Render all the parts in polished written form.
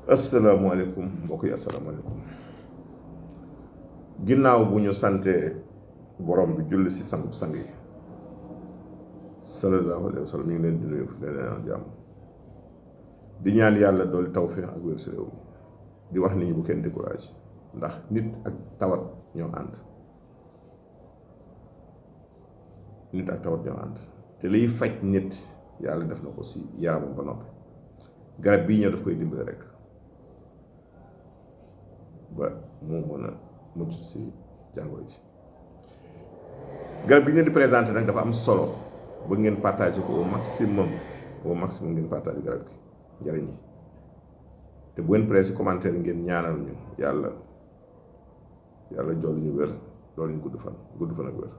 asalaamaaleykum mbokk yi asalaamaaleykum ginnaaw bu ñu santee borom bi julli si sangu sang yi sallallahu alayhi wa sallam ñu ngi leen di nuyu leen jàmm di ñaan yàlla dool tawfiix ak wér si réew mi di wax nit ñi bu kenn découragé ndax nit ak tawat ñoo ànd nit ak tawat ñoo ànd te liy faj nit yàlla def na ko si yaramam ba noppi garab bii ñëw daf koy dimbale rek ba mu mën a mucc si jàngoro ji garab bi ngeen di présenté nag dafa am solo ba ngeen partagé ko au maximum ngeen partagé garab gi njëriñ yi te bu ngeen pressé commentaire ngeen ñaanal ñu yàlla jool ñu wér loolu ñu gudd fan ak wér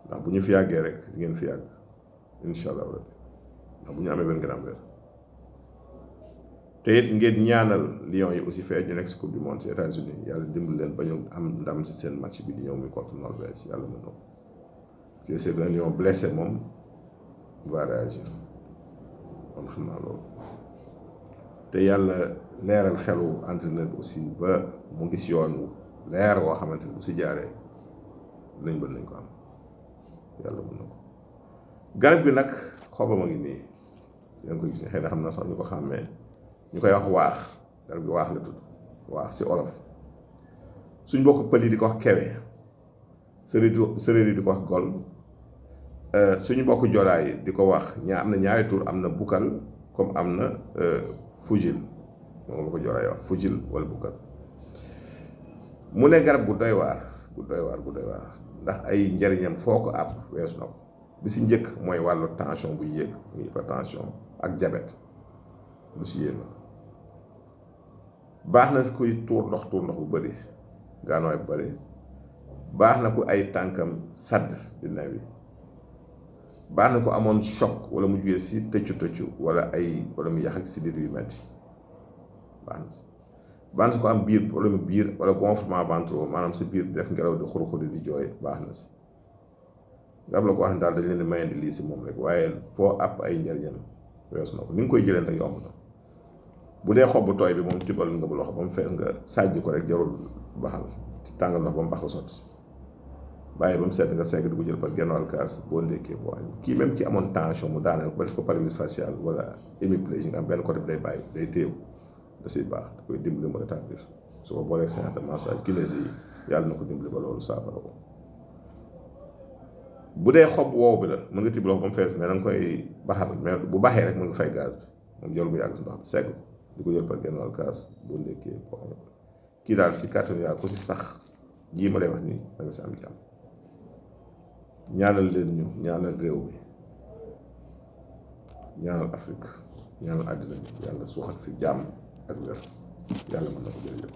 ndax bu ñu fi yàggee rek di ngeen fi yàgg incha allah rabbi ndax bu ñu amee wér ngeen am wér te it ngeen ñaanal Lions yi aussi fee ñu nekk si coupe du monde si États-Unis yàlla dimbali leen ba ñu am ndam si seen match bi di ñëw mi contre Norvège yàlla mën na ko si c'est un lion blessé moom va réagir kon xam naa loolu te yàlla leeral xelu entraîneur bi aussi ba mu gis yoon leer woo xamante ni bu si jaaree nañ ko am yàlla mën na ko garab bi nag xobam a ngi nii yaa ko gis xëy na xam na sax ñu ko xàmmee ñu koy wax waax garab bi waax la tudd waax si olof suñ bokk pël yi di ko wax kewe séréer yi di ko wax gol suñu bokk joolaa yi di ko wax am na ñaari tur am na bukal comme am na fujil moom la ko joolaa yi wax fujil wala bukal mu ne garab gu doy waar ndax ay njëriñam foo ko àpp weesu na ko bi si njëkk mooy wàllu tension bu yéeg muy hypertension ak diabète lu si yéen baax na kuy tuur ndox bu bëri gaanooy bu bëri baax na ku ay tànkam sadd di nawi baax na ko amoon choc wala mu jugee si tëccu wala mu yax ak si dir yu metti baax na ko am biir wala gonflement ventreux maanaam sa biir bi def ngelaw di xur-xuri di jooy baax na si nga am la ko wax ne daal dañ leen di mayandi lii si moom rek waaye foo àpp ay njëriñam weesu na ko ni nga koy jëlee nag yomb na bu dee xob bu tooy bi moom tibbal nga bu loxo ba mu fees nga sàjj ko rek jarul baxal tàngal ndox ba mu bax ko sotti bàyyi ba mu sedd nga segg di ko jël par genn wàll kaas boo ndékkee boo añ kii même ci amoon tension mu daaneel ko ba def ko paralysie faciale wala hémiplégie nga am benn côté bi day bàyyi day téew da siy baax da koy dimbali mu rétablir su ko boolee séance de massage kinésie yi yàlla na ko dimbali ba loolu saafara ko bu dee xob woow bi la mën nga tibb loxo ba mu fees mais da nga koy baxal mais bu baxee rek mën nga fay gaz bi moom jarul bu yàgg si ndox bi segg ko di ko jël par genn wàll kaas boo ndékkee boo añ kii daal si kàttanu yàlla ku si sax jii ma lay wax nii da nga si am jàmm ñaanal leen ñu ñaanal réew mi ñaanal Afrique ñaanal àddina bi yàlla suuxat fi jàmm ak wér yàlla mën na ko jërëjëf